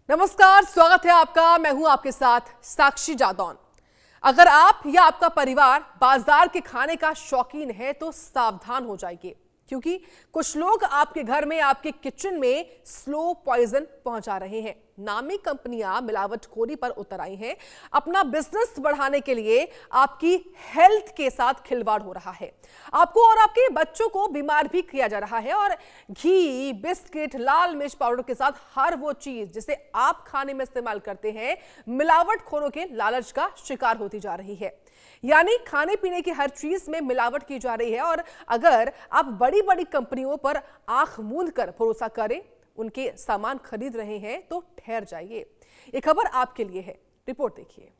नमस्कार, स्वागत है आपका। मैं हूं आपके साथ साक्षी जादौन। अगर आप या आपका परिवार बाजार के खाने का शौकीन है तो सावधान हो जाइए, क्योंकि कुछ लोग आपके घर में, आपके किचन में स्लो पॉइजन पहुंचा रहे हैं। नामी कंपनियां मिलावटखोरी पर उतर आई हैं। अपना बिजनेस बढ़ाने के लिए आपकी हेल्थ के साथ खिलवाड़ हो रहा है। आपको और आपके बच्चों को बीमार भी किया जा रहा है। और घी, बिस्किट, लाल मिर्च पाउडर के साथ हर वो चीज जिसे आप खाने में इस्तेमाल करते हैं, मिलावटखोरों के लालच का शिकार होती जा रही है। यानी खाने पीने की हर चीज में मिलावट की जा रही है। और अगर आप बड़ी बड़ी कंपनियों पर आंख मूंद कर भरोसा करें, उनके सामान खरीद रहे हैं, तो ठहर जाइए। ये खबर आपके लिए है, रिपोर्ट देखिए।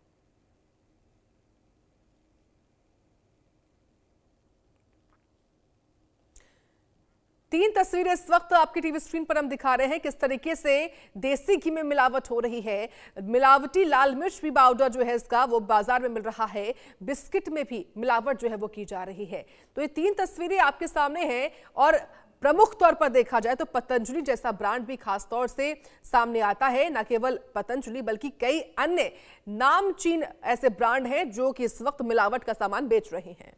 तीन तस्वीरें इस वक्त आपकी टीवी स्क्रीन पर हम दिखा रहे हैं, किस तरीके से देसी घी में मिलावट हो रही है। मिलावटी लाल मिर्च भी पाउडर जो है इसका वो बाजार में मिल रहा है। बिस्किट में भी मिलावट जो है वो की जा रही है। तो ये तीन तस्वीरें आपके सामने हैं। और प्रमुख तौर पर देखा जाए तो पतंजलि जैसा ब्रांड भी खास तौर से सामने आता है। न केवल पतंजलि बल्कि कई अन्य नामचीन ऐसे ब्रांड हैं जो कि इस वक्त मिलावट का सामान बेच रहे हैं।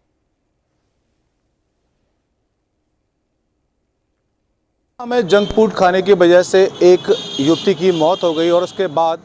हमें जंक फूड खाने की वजह से एक युवती की मौत हो गई और उसके बाद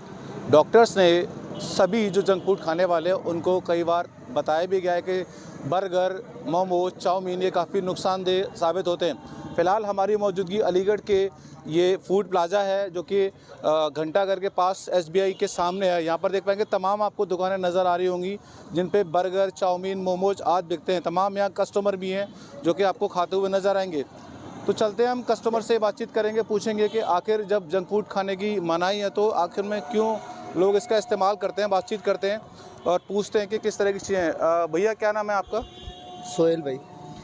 डॉक्टर्स ने सभी जो जंक फूड खाने वाले हैं उनको कई बार बताया भी गया है कि बर्गर, मोमोज, चाउमीन ये काफ़ी नुकसानदेह साबित होते हैं। फ़िलहाल हमारी मौजूदगी अलीगढ़ के ये फूड प्लाज़ा है जो कि घंटाघर के पास SBI के सामने है। यहाँ पर देख पाएंगे तमाम आपको दुकानें नज़र आ रही होंगी जिन पे बर्गर, चाउमीन, मोमोज आदि बिकते हैं। तमाम यहाँ कस्टमर भी हैं जो कि आपको खाते हुए नज़र आएंगे। तो चलते हैं, हम कस्टमर से बातचीत करेंगे, पूछेंगे कि आखिर जब जंक फूड खाने की मनाही है तो आखिर में क्यों लोग इसका इस्तेमाल करते हैं। बातचीत करते हैं और पूछते हैं कि किस तरह की चीज़ें हैं। भैया क्या नाम है आपका? सोहेल भाई।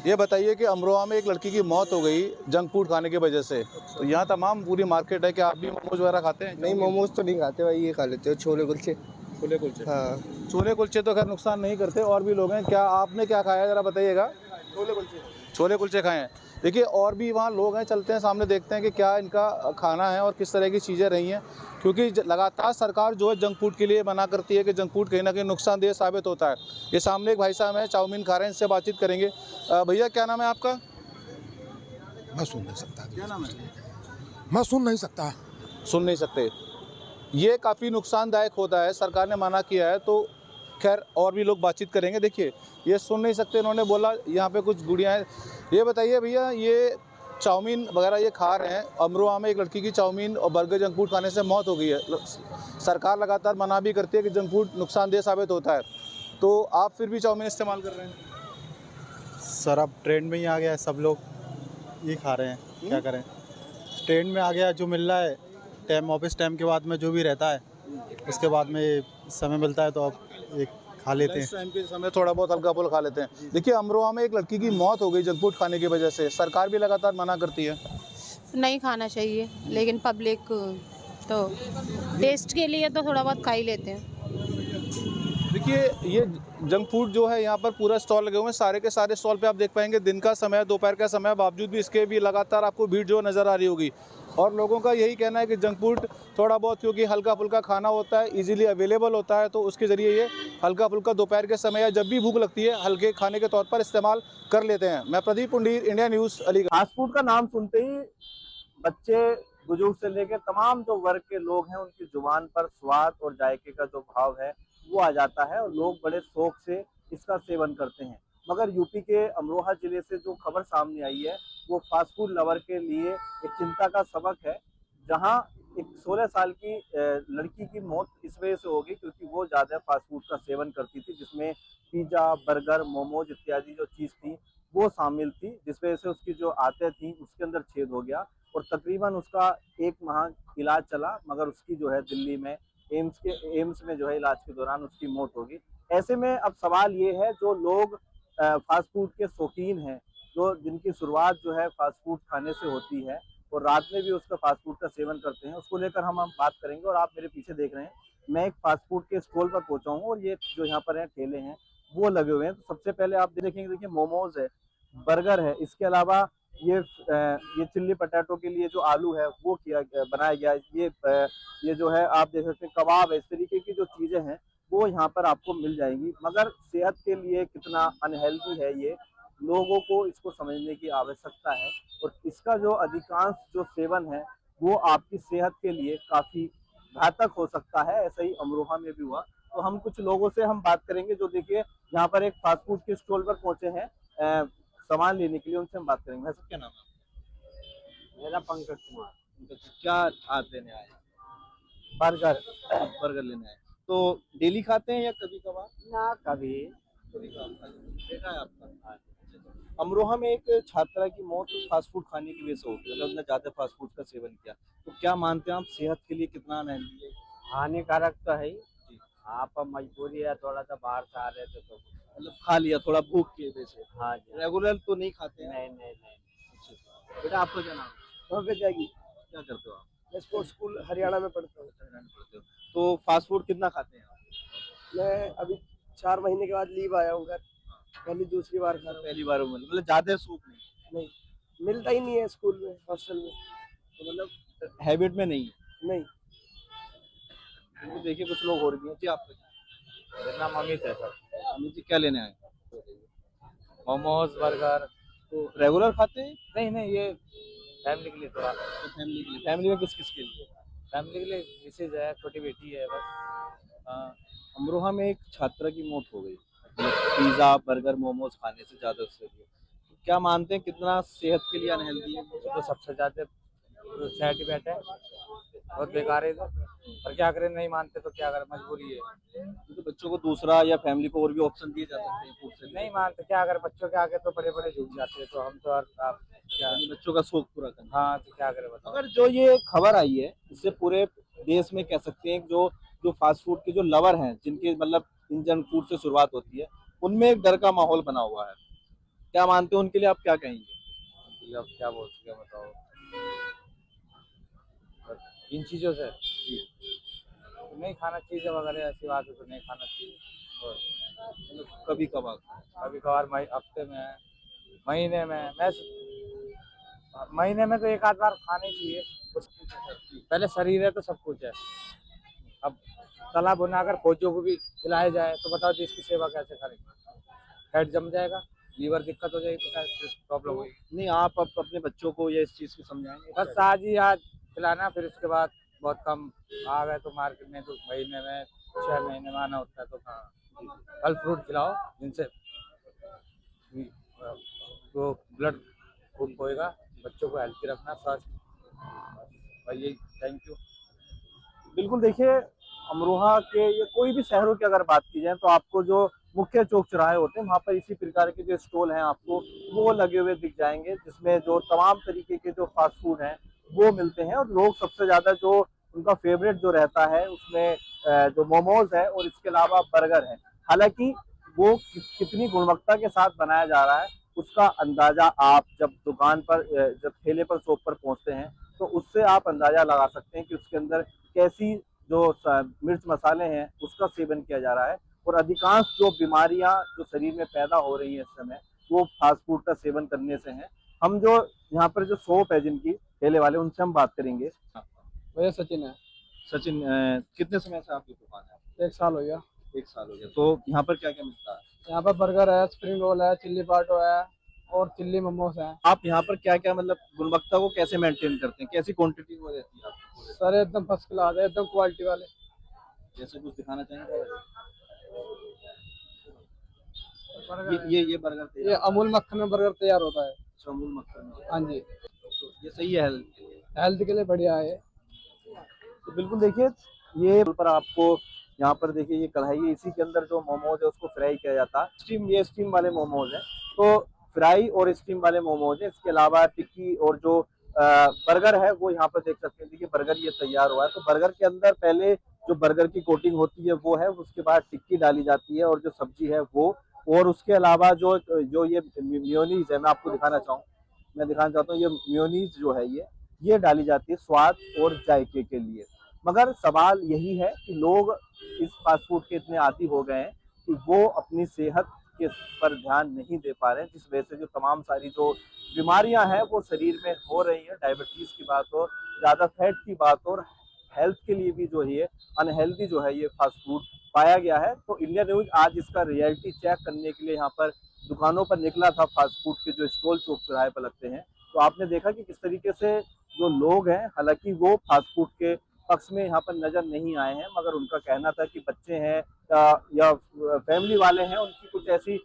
ये बताइए कि अमरोहा में एक लड़की की मौत हो गई जंक फूड खाने की वजह से। तो यहाँ तमाम पूरी मार्केट है, क्या आप भी मोमोज वगैरह खाते हैं? नहीं, मोमोज तो नहीं खाते भाई, ये खा लेते हो छोले कुलचे। छोले कुलचे? हाँ। छोले कुलचे तो खैर नुकसान नहीं करते, और भी लोग हैं। क्या आपने क्या खाया ज़रा बताइएगा? छोले कुलचे। छोले कुलचे खाए हैं। देखिए और भी वहाँ लोग हैं, चलते हैं सामने, देखते हैं कि क्या इनका खाना है और किस तरह की चीज़ें रही हैं। क्योंकि लगातार सरकार जो है जंक फूड के लिए मना करती है कि जंक फूड कहीं ना कहीं नुकसानदेह साबित होता है। ये सामने एक भाई साहब हैं, चाउमीन खा रहे हैं, इनसे बातचीत करेंगे। भैया क्या नाम है आपका? मैं सुन नहीं सकता। क्या नाम है? मैं सुन नहीं सकता। सुन नहीं सकते। ये काफ़ी नुकसानदायक होता है, सरकार ने मना किया है। तो खैर और भी लोग बातचीत करेंगे। देखिए ये सुन नहीं सकते, इन्होंने बोला। यहाँ पे कुछ गुड़ियाँ हैं। ये बताइए भैया, ये चाउमीन वगैरह ये खा रहे हैं, अमरोहा में एक लड़की की चाउमीन और बर्गर जंक फूड खाने से मौत हो गई है। सरकार लगातार मना भी करती है कि जंक फूड नुकसानदेह साबित होता है, तो आप फिर भी चाउमीन इस्तेमाल कर रहे हैं? सर अब ट्रेंड में ही आ गया है, सब लोग ये खा रहे हैं, क्या करें। ट्रेंड में आ गया, जो मिल रहा है टाइम, ऑफिस टाइम के बाद में जो भी रहता है, उसके बाद में समय मिलता है तो अब एक खा लेते हैं। टाइम के समय थोड़ा बहुत हल्का फुल्का खा लेते हैं। देखिए अमरोहा में एक लड़की की मौत हो गई जंक फूड खाने की वजह से, सरकार भी लगातार मना करती है। नहीं खाना चाहिए, लेकिन पब्लिक तो टेस्ट के लिए तो थोड़ा बहुत खा ही लेते हैं। देखिए ये जंक फूड जो है, यहाँ पर पूरा स्टॉल लगे हुए हैं। सारे के सारे स्टॉल पे आप देख पाएंगे दिन का समय, दोपहर का समय, बावजूद भी इसके भी लगातार आपको भीड़ जो नज़र आ रही होगी। और लोगों का यही कहना है कि जंक फूड थोड़ा बहुत, क्योंकि हल्का फुल्का खाना होता है, इजीली अवेलेबल होता है, तो उसके ज़रिए ये हल्का फुल्का दोपहर के समय या जब भी भूख लगती है हल्के खाने के तौर पर इस्तेमाल कर लेते हैं। मैं Pradeep Pundir, India news, Aligarh. Fast food का नाम सुनते ही बच्चे, बुजुर्ग से लेकर तमाम जो वर्ग के लोग हैं उनकी जुबान पर स्वाद और जायके का जो भाव है वो आ जाता है और लोग बड़े शौक से इसका सेवन करते हैं। मगर यूपी के अमरोहा जिले से जो खबर सामने आई है वो फास्ट फूड लवर के लिए एक चिंता का सबक है, जहां एक 16 साल की लड़की की मौत इस वजह से हो गई क्योंकि वो ज़्यादा फास्ट फूड का सेवन करती थी, जिसमें पिज़्ज़ा, बर्गर, मोमोज इत्यादि जो चीज़ थी वो शामिल थी, जिस वजह से उसकी जो आंतें थी उसके अंदर छेद हो गया और तकरीबन उसका 1 माह इलाज चला, मगर उसकी जो है दिल्ली में एम्स में जो है इलाज के दौरान उसकी मौत होगी। ऐसे में अब सवाल ये है, जो लोग फास्ट फूड के शौकीन हैं, जो जिनकी शुरुआत जो है फास्ट फूड खाने से होती है और रात में भी उसका फास्ट फूड का सेवन करते हैं, उसको लेकर हम बात करेंगे। और आप मेरे पीछे देख रहे हैं, मैं एक फास्ट फूड के स्टॉल पर पहुंचा हूँ और ये जो यहाँ पर है ठेले हैं वो लगे हुए हैं। तो सबसे पहले आप देखेंगे, देखिए मोमोज है, बर्गर है, इसके अलावा ये चिल्ली पटाटो के लिए जो आलू है वो बनाया गया है। ये जो है आप देख सकते हैं कबाब है, इस तरीके की जो चीजें हैं वो यहाँ पर आपको मिल जाएंगी। मगर सेहत के लिए कितना अनहेल्दी है ये, लोगों को इसको समझने की आवश्यकता है। और इसका जो अधिकांश जो सेवन है वो आपकी सेहत के लिए काफी घातक हो सकता है। ऐसा ही अमरोहा में भी हुआ। तो हम कुछ लोगों से हम बात करेंगे जो देखिए यहाँ पर एक फास्ट फूड के स्टॉल पर पहुंचे हैं सामान लेने के लिए, उनसे हम बात करेंगे। भाई साहब क्या नाम है? मेरा पंकज कुमार। क्या आप लेने आए? बर्गर लेने आए। तो डेली खाते हैं या कभी कभार? ना कभी देखा है आपका। अमरोहा में एक छात्रा की मौत फास्ट फूड खाने की वजह से हो गई, मतलब उसने ज्यादा फास्ट फूड का सेवन किया। तो क्या मानते हैं आप सेहत के लिए कितना अनहेल्दी है? हानिकारक तो है ही। आप मजबूरी है, थोड़ा सा बाहर से आ रहे थे तो मतलब खा लिया थोड़ा भूख की वजह से। हाँ जी। रेगुलर तो नहीं खाते हैं? नहीं। बेटा आपका क्या नाम है? वहाँ जाएगी। क्या करते हो आप? मैं स्पोर्ट्स स्कूल हरियाणा में पढ़ता हूँ। पढ़ते हो। तो फास्ट फूड कितना खाते हैं आप? मैं अभी 4 महीने के बाद लीव आया हूँ घर, पहली दूसरी बार खा रहा पहली बार मतलब ज्यादा सूप नहीं? हूँ। नहीं मिलता ही नहीं है स्कूल में, हॉस्टल में। तो मतलब हैबिट में नहीं है। नहीं। तो देखिए कुछ लोग और भी हैं जी। आपका मेरा नाम अमित है सर। अमित जी क्या लेने आए? मोमोज, बर्गर। तो रेगुलर खाते हैं? नहीं, ये फैमिली के लिए थोड़ा। तो फैमिली में किस किस के लिए? फैमिली के लिए मिसेज है, छोटी बेटी है बस। अमरोहा में एक छात्रा की मौत हो गई पिज्जा बर्गर मोमोज खाने से ज्यादा उससे लिए। तो क्या मानते हैं कितना सेहत के लिए अनहेल्दी है? तो सबसे ज्यादा सैड ही बैठे, बहुत बेकार है तो। और क्या करें, नहीं मानते तो क्या करें, मजबूरी है। तो बच्चों को दूसरा या फैमिली को और भी ऑप्शन दिए जा सकते हैं फूड से। नहीं मानते क्या करें, बच्चों के आगे तो बड़े बड़े झुक जाते हैं, तो हम तो आप क्या। यानी बच्चों का शौक पूरा करना। हाँ तो क्या करें बताओ। अगर जो ये खबर आई है इससे पूरे देश में कह सकते हैं जो जो फास्ट फूड के जो लवर हैं, जिनके मतलब इन जंक फूड से शुरुआत होती है, उनमें एक डर का माहौल बना हुआ है। क्या मानते हो उनके लिए आप क्या कहेंगे? अब क्या बोल सकते बताओ इन चीजों से। तो नहीं खाना चाहिए वगैरह, ऐसी बात है तो नहीं खाना चाहिए। और मतलब कभी कभार कभी कभार हफ्ते में, महीने में, महीने में तो एक आध बार खाने चाहिए। पहले शरीर है तो सब कुछ है। अब तला भुना अगर फौजियों को भी खिलाया जाए तो बताओ देश की सेवा कैसे करेंगे? फैट जम जाएगा, लीवर दिक्कत हो जाएगी, तो क्या प्रॉब्लम होगी? नहीं आप अपने बच्चों को ये इस चीज को समझाएंगे? बस आज खिलाना, फिर उसके बाद बहुत कम आ गए तो मार्केट में तो महीने में 6 महीने में आना होता है। तो हाँ फल फ्रूट खिलाओ जिनसे तो ब्लड खूब होएगा, बच्चों को हेल्थी रखना, स्वास्थ्य। भाई यही, थैंक यू। बिल्कुल देखिए अमरोहा के या कोई भी शहरों की अगर बात की जाए तो आपको जो मुख्य चौक चौराहे होते हैं वहाँ पर इसी प्रकार के जो स्टॉल हैं आपको वो लगे हुए दिख जाएंगे, जिसमें जो तमाम तरीके के जो फास्ट फूड हैं वो मिलते हैं। और लोग सबसे ज़्यादा जो उनका फेवरेट जो रहता है उसमें जो मोमोज है और इसके अलावा बर्गर है। हालांकि वो कितनी गुणवत्ता के साथ बनाया जा रहा है उसका अंदाजा आप जब दुकान पर जब ठेले पर शॉप पर पहुंचते हैं तो उससे आप अंदाजा लगा सकते हैं कि उसके अंदर कैसी जो मिर्च मसाले हैं उसका सेवन किया जा रहा है। और अधिकांश जो बीमारियां जो शरीर में पैदा हो रही हैं इस समय वो फास्ट फूड का सेवन करने से हैं। हम जो यहाँ पर जो शॉप है जिनकी ठेले वाले, उनसे हम बात करेंगे। भैया सचिन है। सचिन कितने समय से आपकी दुकान है? 1 साल हो गया। 1 साल हो गया। तो यहाँ पर क्या क्या मिलता है? यहाँ पर बर्गर है, स्प्रिंग रोल है, चिल्ली पाटो है और चिल्ली मोमोज है। आप यहाँ पर क्या क्या मतलब गुणवत्ता को कैसे मेंटेन करते हैं, कैसी क्वांटिटी हो रहती है आपकी? सर एकदम फर्स्ट क्लास है, एकदम क्वालिटी वाले। जैसे कुछ दिखाना चाहेंगे? ये बर्गर ये अमूल मक्खन में बर्गर तैयार होता है। अमूल मक्खन में। हाँ जी, तो ये सही है हेल्थ के लिए बढ़िया है। तो बिल्कुल देखिए ये पर आपको यहाँ पर देखिए ये कढ़ाई है, इसी के अंदर जो मोमोज है उसको फ्राई किया जाता है। ये स्टीम वाले मोमोज है। तो फ्राई और स्टीम वाले मोमोज है। इसके अलावा टिक्की और जो बर्गर है वो यहाँ पर देख सकते हैं। देखिए बर्गर ये तैयार हुआ है। तो बर्गर के अंदर पहले जो बर्गर की कोटिंग होती है वो है, उसके बाद टिक्की डाली जाती है और जो सब्जी है वो, और उसके अलावा जो ये मेयोनीज है, मैं आपको दिखाना चाहता हूँ ये मेयोनीज जो है ये डाली जाती है स्वाद और जायके के लिए। मगर सवाल यही है कि लोग इस फास्ट फूड के इतने आदी हो गए हैं कि वो अपनी सेहत के पर ध्यान नहीं दे पा रहे हैं, जिस वजह से जो तमाम सारी जो बीमारियां हैं वो शरीर में हो रही है। डायबिटीज की बात हो, ज़्यादा फैट की बात हो, और हेल्थ के लिए भी जो है अनहेल्दी जो है ये फास्ट फूड पाया गया है। तो इंडिया न्यूज आज इसका रियलिटी चेक करने के लिए यहाँ पर दुकानों पर निकला था, फास्ट फूड के जो स्टॉल चौक चौराहे पर लगते हैं। तो आपने देखा कि किस तरीके से जो लोग हैं, हालांकि वो फास्ट फूड के पक्ष में यहाँ पर नजर नहीं आए हैं, मगर उनका कहना था कि बच्चे हैं या फैमिली वाले हैं, उनकी कुछ ऐसी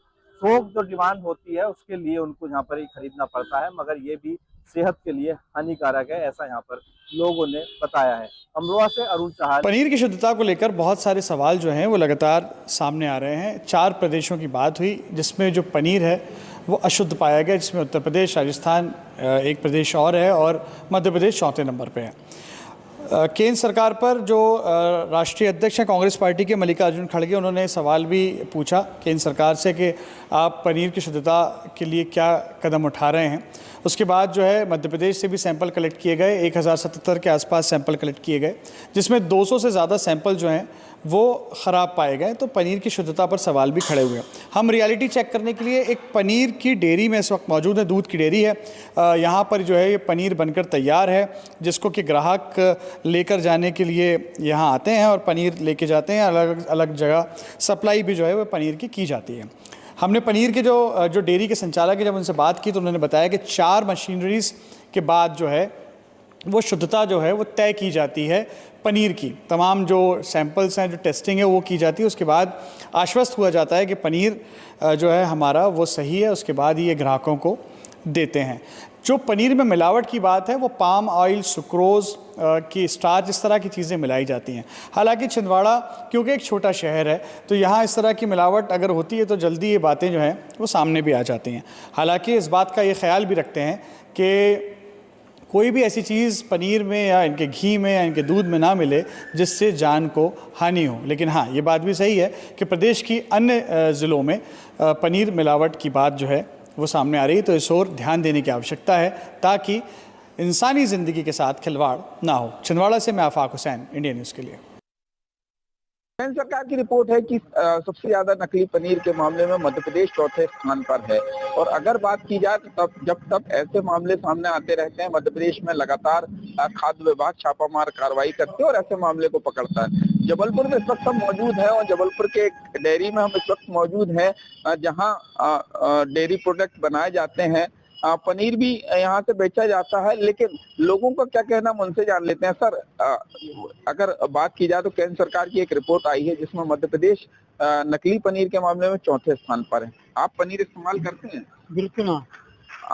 शौक जो डिमांड होती है उसके लिए उनको यहाँ पर ही खरीदना पड़ता है, मगर ये भी सेहत के लिए हानिकारक है, ऐसा यहाँ पर लोगों ने बताया है। अमरोहा से अरुण चौहान। पनीर की शुद्धता को लेकर बहुत सारे सवाल जो हैं वो लगातार सामने आ रहे हैं। 4 प्रदेशों की बात हुई जिसमें जो पनीर है वो अशुद्ध पाया गया, जिसमें उत्तर प्रदेश, राजस्थान एक प्रदेश और है, और मध्य प्रदेश चौथे नंबर पे है। केंद्र सरकार पर जो राष्ट्रीय अध्यक्ष हैं कांग्रेस पार्टी के मल्लिकार्जुन खड़गे, उन्होंने सवाल भी पूछा केंद्र सरकार से कि आप पनीर की शुद्धता के लिए क्या कदम उठा रहे हैं। उसके बाद जो है मध्य प्रदेश से भी सैंपल कलेक्ट किए गए, 1077 के आसपास सैंपल कलेक्ट किए गए, जिसमें 200 से ज़्यादा सैंपल जो हैं वो ख़राब पाए गए। तो पनीर की शुद्धता पर सवाल भी खड़े हुए। हम रियलिटी चेक करने के लिए एक पनीर की डेयरी में इस वक्त मौजूद है, दूध की डेयरी है। यहाँ पर जो है ये पनीर बनकर तैयार है, जिसको कि ग्राहक लेकर जाने के लिए यहाँ आते हैं और पनीर लेके जाते हैं। अलग अलग जगह सप्लाई भी जो है वो पनीर की जाती है। हमने पनीर के जो डेयरी के संचालक है, जब उनसे बात की तो उन्होंने बताया कि 4 मशीनरीज़ के बाद जो है वो शुद्धता जो है वो तय की जाती है पनीर की। तमाम जो सैंपल्स हैं, जो टेस्टिंग है वो की जाती है। उसके बाद आश्वस्त हुआ जाता है कि पनीर जो है हमारा वो सही है। उसके बाद ये ग्राहकों को देते हैं। जो पनीर में मिलावट की बात है वो पाम ऑयल, सुक्रोज़ की स्टार्च, इस तरह की चीज़ें मिलाई जाती हैं। हालांकि छिंदवाड़ा क्योंकि एक छोटा शहर है तो यहाँ इस तरह की मिलावट अगर होती है तो जल्दी ये बातें जो हैं वो सामने भी आ जाती हैं। हालांकि इस बात का ये ख्याल भी रखते हैं कि कोई भी ऐसी चीज़ पनीर में या इनके घी में या इनके दूध में ना मिले जिससे जान को हानि हो। लेकिन हाँ, ये बात भी सही है कि प्रदेश की अन्य ज़िलों में पनीर मिलावट की बात जो है वो सामने आ रही है। तो इस ओर ध्यान देने की आवश्यकता है ताकि इंसानी ज़िंदगी के साथ खिलवाड़ ना हो। छिंदवाड़ा से मैं आफाक हुसैन, इंडिया न्यूज़ के लिए। केंद्र सरकार की रिपोर्ट है कि सबसे ज्यादा नकली पनीर के मामले में मध्य प्रदेश चौथे स्थान पर है। और अगर बात की जाए तो जब ऐसे मामले सामने आते रहते हैं, मध्य प्रदेश में लगातार खाद्य विभाग छापामार कार्रवाई करते हैं और ऐसे मामले को पकड़ता है। जबलपुर में इस वक्त हम मौजूद हैं और जबलपुर के एक डेयरी में हम इस वक्त मौजूद हैं, जहां डेयरी प्रोडक्ट बनाए जाते हैं। पनीर भी यहाँ से बेचा जाता है, लेकिन लोगों का क्या कहना हम उनसे जान लेते हैं। सर, अगर बात की जाए तो केंद्र सरकार की एक रिपोर्ट आई है जिसमें मध्य प्रदेश नकली पनीर के मामले में चौथे स्थान पर है। आप पनीर इस्तेमाल करते हैं? बिल्कुल हाँ।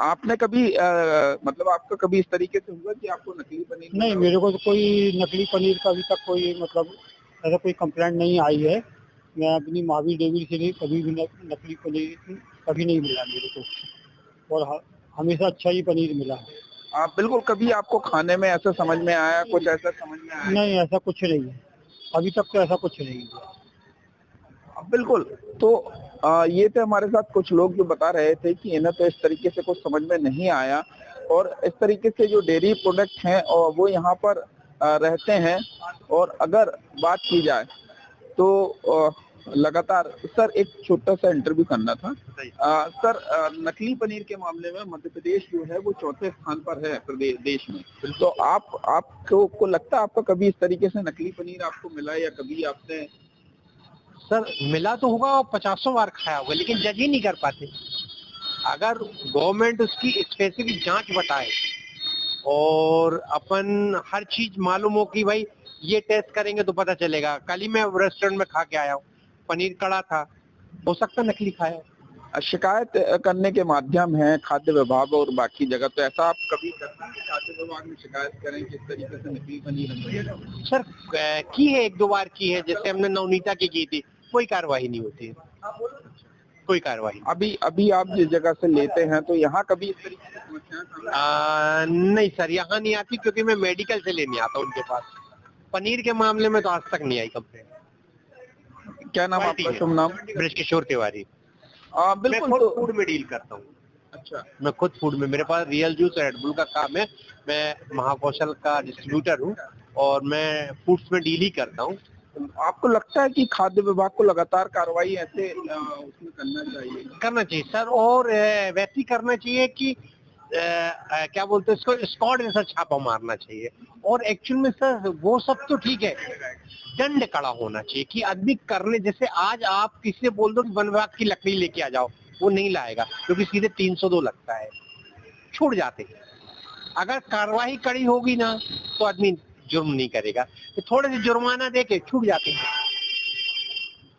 आपने कभी मतलब आपका कभी इस तरीके से हुआ कि आपको नकली पनीर? नहीं, मेरे को तो कोई नकली पनीर का अभी तक कोई मतलब ऐसा कोई कंप्लेंट नहीं आई है। मैं अपनी महावीर डेयरी से नहीं कभी भी नकली पनीर कभी नहीं मिला मेरे को, और हमेशा अच्छा ही पनीर मिला है। बिल्कुल। कभी आपको खाने में ऐसा समझ में आया, कुछ ऐसा समझ में आया? नहीं, ऐसा कुछ नहीं है, अभी तक तो ऐसा कुछ नहीं है। बिल्कुल। तो ये थे हमारे साथ कुछ लोग जो बता रहे थे कि इन्हें तो इस तरीके से कुछ समझ में नहीं आया, और इस तरीके से जो डेयरी प्रोडक्ट हैं और वो यहाँ पर रहते हैं। और अगर बात की जाए तो लगातार सर एक छोटा सा इंटरव्यू करना था। सर, नकली पनीर के मामले में मध्य प्रदेश जो है वो चौथे स्थान पर है प्रदेश देश में। तो आपको लगता है आपका कभी इस तरीके से नकली पनीर आपको मिला, या कभी आपने? सर, मिला तो होगा और 50 बार खाया होगा, लेकिन जज ही नहीं कर पाते। अगर गवर्नमेंट उसकी स्पेसिफिक जांच बताए और अपन हर चीज मालूम हो कि भाई ये टेस्ट करेंगे तो पता चलेगा। कल ही मैं रेस्टोरेंट में खा के आया हूँ, पनीर कड़ा था, हो सकता नकली खाया। शिकायत करने के माध्यम है खाद्य विभाग और बाकी जगह, तो ऐसा आप कभी करते हैं खाद्य विभाग में शिकायत करें कि इस तरीके से नकली पनीर? सर, की है, 1-2 बार की है, जैसे हमने नवनीता की थी, कोई कार्रवाई नहीं होती है, कोई कार्रवाई। अभी आप जिस जगह से लेते हैं तो यहाँ कभी इस तरीके की समस्या? नहीं सर, यहाँ नहीं आती, क्योंकि मैं मेडिकल से लेने आता हूँ उनके पास। पनीर के मामले में तो आज तक नहीं आई कंप्लेंट। क्या नाम आपका? शुभ नाम? ब्रजकिशोर तिवारी। बिल्कुल। मैं खुद फूड में डील करता हूँ। अच्छा। मैं खुद फूड में, मेरे पास रियल जूस और रेड बुल का काम है। मैं महाकौशल का डिस्ट्रीब्यूटर हूँ और मैं फूड्स में डील ही करता हूँ। आपको लगता है कि खाद्य विभाग को लगातार कार्रवाई ऐसे उसमें करना चाहिए सर, और वैसे ही करना चाहिए कि क्या बोलते हैं इसको, स्क्वाड जैसा छापा मारना चाहिए। और एक्चुअल में सर वो सब तो ठीक है, दंड कड़ा होना चाहिए कि आदमी करने, जैसे आज आप किसी से बोल दो कि वन विभाग की लकड़ी लेके आ जाओ, वो नहीं लाएगा क्योंकि सीधे 302 लगता है, छूट जाते हैं। अगर कार्रवाई कड़ी होगी ना तो आदमी जुर्म नहीं करेगा, तो थोड़े से जुर्माना देके छूट जाते हैं।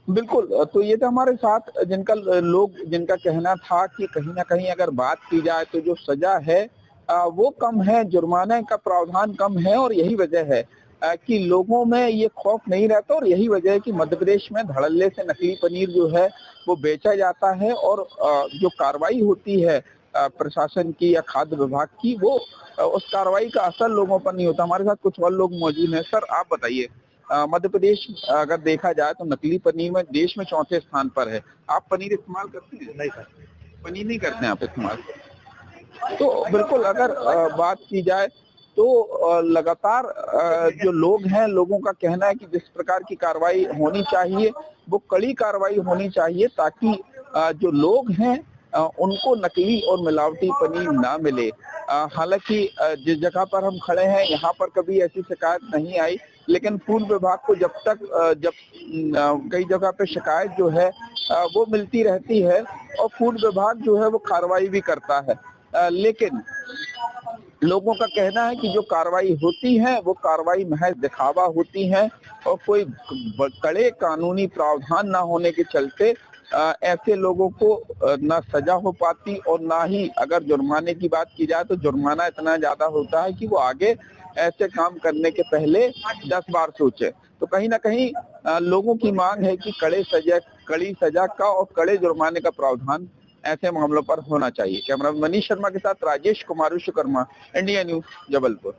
बिल्कुल। तो ये तो हमारे साथ जिनका कहना था कि कहीं ना कहीं अगर बात की जाए तो जो सजा है वो कम है, जुर्माने का प्रावधान कम है, और यही वजह है कि लोगों में ये खौफ नहीं रहता, और यही वजह है कि मध्य प्रदेश में धड़ल्ले से नकली पनीर जो है वो बेचा जाता है, और जो कार्रवाई होती है प्रशासन की या खाद्य विभाग की, वो उस कार्रवाई का असर लोगों पर नहीं होता। हमारे साथ कुछ और लोग मौजूद हैं। सर आप बताइए, मध्य प्रदेश अगर देखा जाए तो नकली पनीर में देश में 4थे स्थान पर है। आप पनीर इस्तेमाल करते हैं? नहीं सर, पनीर नहीं करते हैं आप इस्तेमाल। तो बिल्कुल अगर बात की जाए तो लगातार जो लोग हैं, लोगों का कहना है कि जिस प्रकार की कार्रवाई होनी चाहिए वो कड़ी कार्रवाई होनी चाहिए, ताकि जो लोग हैं उनको नकली और मिलावटी पनीर ना मिले। हालांकि जिस जगह पर हम खड़े हैं यहाँ पर कभी ऐसी शिकायत नहीं आई, लेकिन फूड विभाग को जब कई जगह पे शिकायत जो है वो मिलती रहती है, और फूड विभाग जो है वो कार्रवाई भी करता है, लेकिन लोगों का कहना है कि जो कार्रवाई होती है वो कार्रवाई महज दिखावा होती है, और कोई कड़े कानूनी प्रावधान ना होने के चलते ऐसे लोगों को ना सजा हो पाती, और ना ही अगर जुर्माने की बात की जाए तो जुर्माना इतना ज्यादा होता है कि वो आगे ऐसे काम करने के पहले 10 बार सोचे। तो कहीं ना कहीं लोगों की मांग है कि कड़ी सजा का और कड़े जुर्माने का प्रावधान ऐसे मामलों पर होना चाहिए। कैमरा मनीष शर्मा के साथ राजेश कुमार विश्वकर्मा, इंडिया न्यूज, जबलपुर।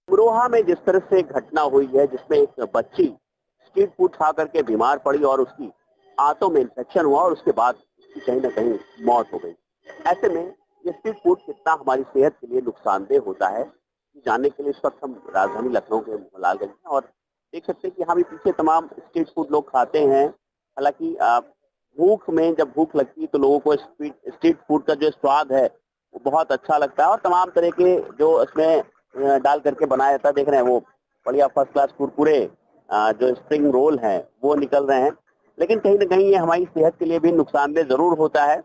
अमरोहा में जिस तरह से घटना हुई है, जिसमें एक बच्ची स्ट्रीट फूड खा करके बीमार पड़ी और उसकी आंतों में इन्फेक्शन हुआ और उसके बाद कहीं ना कहीं मौत हो गई। ऐसे में ये स्ट्रीट फूड कितना हमारी सेहत के लिए नुकसानदेह होता है, जानने के लिए इस वक्त हम राजधानी लखनऊ के मोहलालगंज में, और देख सकते हैं कि यहाँ भी पीछे तमाम स्ट्रीट फूड लोग खाते हैं। हालांकि भूख में जब भूख लगती है तो लोगों को स्ट्रीट फूड का जो स्वाद है वो बहुत अच्छा लगता है, और तमाम तरह के जो इसमें डाल करके बनाया जाता है, देख रहे हैं वो बढ़िया फर्स्ट क्लास कुरकुरे, जो स्प्रिंग रोल हैं वो निकल रहे हैं। लेकिन कहीं ना कहीं ये हमारी सेहत के लिए भी नुकसानदेह जरूर होता है।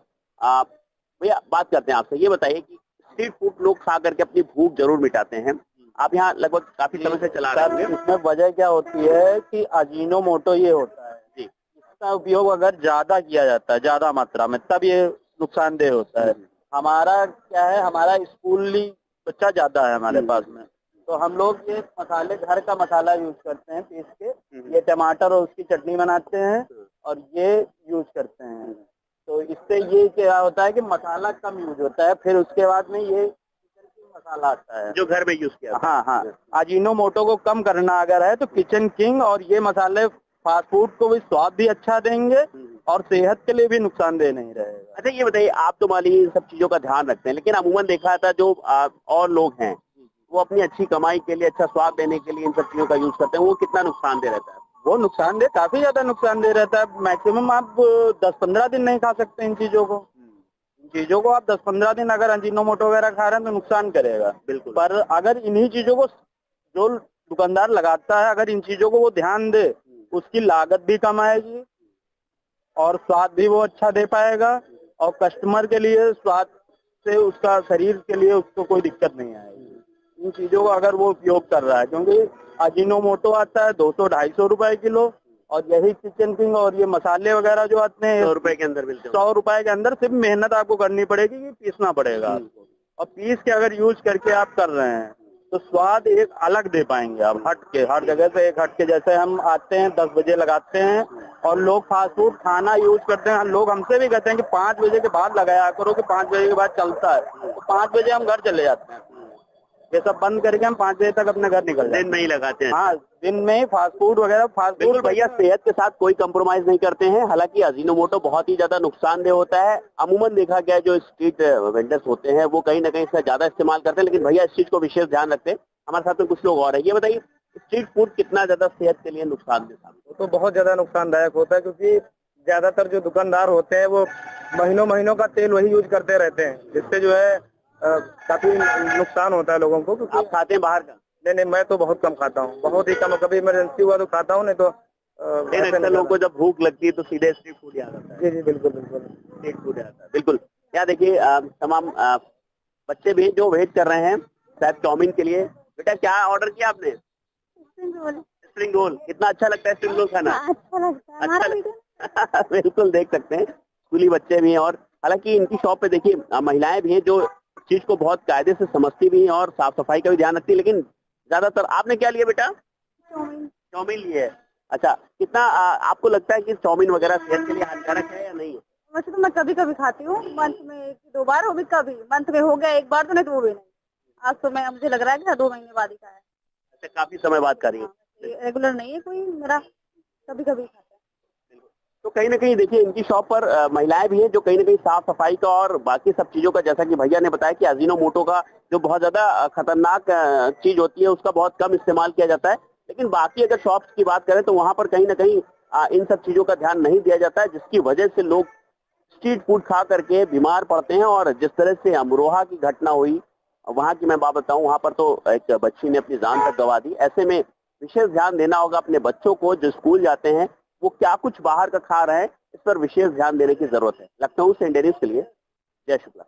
भैया बात करते हैं आपसे, ये बताइए कि स्ट्रीट फूड लोग खा करके अपनी भूख जरूर मिटाते हैं, आप यहाँ लगभग काफी समय से चला रहे हैं, इसमें वजह क्या होती है कि अजीनोमोटो ये होता है जी, इसका उपयोग अगर ज्यादा किया जाता है, ज्यादा मात्रा में, तब ये नुकसानदेह होता है। हमारा क्या है, हमारा स्कूली बच्चा ज्यादा है हमारे पास में, तो हम लोग ये मसाले, घर का मसाला यूज करते हैं पीस के, ये टमाटर और उसकी चटनी बनाते हैं और ये यूज करते हैं। तो इससे ये क्या होता है कि मसाला कम यूज होता है, फिर उसके बाद में ये मसाला आता है जो घर में यूज किया। हाँ हाँ, अजीनोमोटो को कम करना अगर है तो किचन किंग और ये मसाले फास्ट फूड को भी स्वाद भी अच्छा देंगे और सेहत के लिए भी नुकसानदेह नहीं रहेगा। अच्छा ये बताइए, आप तो मान लीजिए सब चीजों का ध्यान रखते हैं, लेकिन अमूमन देखा जाता है जो और लोग हैं वो अपनी अच्छी कमाई के लिए, अच्छा स्वाद देने के लिए इन सब चीजों का यूज करते हैं, वो कितना नुकसानदेह रहता है? वो नुकसानदेह, काफी ज्यादा नुकसानदेह रहता है। मैक्सिमम आप 10-15 दिन नहीं खा सकते इन चीजों को। इन चीजों को आप 10-15 दिन अगर अजीनोमोटो वगैरह खा रहे हैं तो नुकसान करेगा बिल्कुल। पर अगर इन्हीं चीजों को जो दुकानदार लगाता है, अगर इन चीजों को वो ध्यान दे, उसकी लागत भी कम आएगी और स्वाद भी वो अच्छा दे पाएगा, और कस्टमर के लिए स्वाद से उसका शरीर के लिए उसको कोई दिक्कत नहीं आएगी। इन चीजों का अगर वो उपयोग कर रहा है, क्योंकि अजीनोमोटो आता है 200-250 रुपए किलो, और यही किचन किंग और ये मसाले वगैरह जो आते हैं 100 रुपए के अंदर मिलते हैं। 100 रुपए के अंदर सिर्फ मेहनत आपको करनी पड़ेगी कि पीसना पड़ेगा आपको, और पीस के अगर यूज करके आप कर रहे हैं तो स्वाद एक अलग दे पाएंगे आप, हट के, हर जगह से एक हट के। जैसे हम आते हैं 10 बजे लगाते हैं और लोग फास्ट फूड खाना यूज करते हैं, लोग हमसे भी कहते हैं कि 5 बजे के बाद लगाया करो कि 5 बजे के बाद चलता है, तो 5 बजे हम घर चले जाते हैं। ये सब बंद करके हम 5 बजे तक अपने घर निकल जाते हैं। दिन में ही लगाते हैं? हाँ, दिन में ही फास्ट फूड वगैरह। फास्ट फूड भैया सेहत के साथ कोई कंप्रोमाइज नहीं करते हैं, हालांकि अजीनोमोटो बहुत ही ज्यादा नुकसानदेह होता है। अमूमन देखा गया जो स्ट्रीट वेंडर्स होते हैं वो कहीं ना कहीं इसका ज्यादा इस्तेमाल करते हैं, लेकिन भैया इस चीज को विशेष ध्यान रखते हैं। हमारे साथ में कुछ लोग और हैं, ये बताइए स्ट्रीट फूड कितना ज्यादा सेहत के लिए नुकसानदेह साबित होता तो बहुत ज्यादा नुकसानदायक होता है, क्योंकि ज्यादातर जो दुकानदार होते हैं वो महीनों महीनों का तेल वही यूज करते रहते हैं, जिससे जो है काफी नुकसान होता है लोगों को। क्योंकि आप खाते हैं बाहर का? नहीं, मैं तो बहुत कम खाता हूँ, बहुत ही कम। कभी इमरजेंसी हुआ तो खाता हूँ, नहीं तो अक्सर लोगों को जब भूख लगती है तो सीधे स्ट्रीट फूड याद आता है। जी जी बिल्कुल बिल्कुल स्ट्रीट फूड याद आता है, बिल्कुल। यहाँ देखिए तमाम बच्चे भी जो वेट कर रहे हैं शायद चाउमीन के लिए। बेटा क्या ऑर्डर किया आपने? Spring roll. कितना अच्छा लगता है स्प्रिंग रोल खाना? अच्छा लगता है। बिल्कुल, देख सकते हैं स्कूली बच्चे भी हैं। और हालांकि इनकी शॉप पे देखिए महिलाएं भी हैं जो चीज को बहुत कायदे से समझती भी हैं और साफ सफाई का भी ध्यान रखती है। लेकिन ज्यादातर आपने क्या लिया बेटा? चाउमीन लिए है। अच्छा, कितना आपको लगता है कि चाउमीन वगैरह सेहत के लिए हानिकारक है या नहीं? वैसे तो मैं कभी कभी खाती हूँ, मंथ में 1-2 बार, हो भी कभी मंथ में हो गया 1 बार तो, नहीं तो वो भी नहीं। आज तो मैं मुझे लग रहा है कि 2 महीने बाद ही खाया है। अच्छा, काफी समय बाद खा रही है। रेगुलर नहीं है कोई मेरा, कभी कभी खाता है। तो कहीं ना कहीं देखिए इनकी शॉप पर महिलाएं भी हैं जो कहीं ना कहीं साफ सफाई का और बाकी सब चीजों का, जैसा कि भैया ने बताया कि अजीनोमोटो का जो बहुत ज्यादा खतरनाक चीज होती है उसका बहुत कम इस्तेमाल किया जाता है। लेकिन बाकी अगर शॉप्स की बात करें तो वहां पर कहीं ना कहीं इन सब चीजों का ध्यान नहीं दिया जाता है, जिसकी वजह से लोग स्ट्रीट फूड खा करके बीमार पड़ते हैं। और जिस तरह से अमरोहा की घटना हुई, वहां की मैं बात बताऊं, वहां पर तो एक बच्ची ने अपनी जान तक गंवा दी। ऐसे में विशेष ध्यान देना होगा अपने बच्चों को जो स्कूल जाते हैं, वो क्या कुछ बाहर का खा रहे हैं, इस पर विशेष ध्यान देने की जरूरत है। लखनऊ से इंडिया न्यूज़ के लिए जय शुक्ला।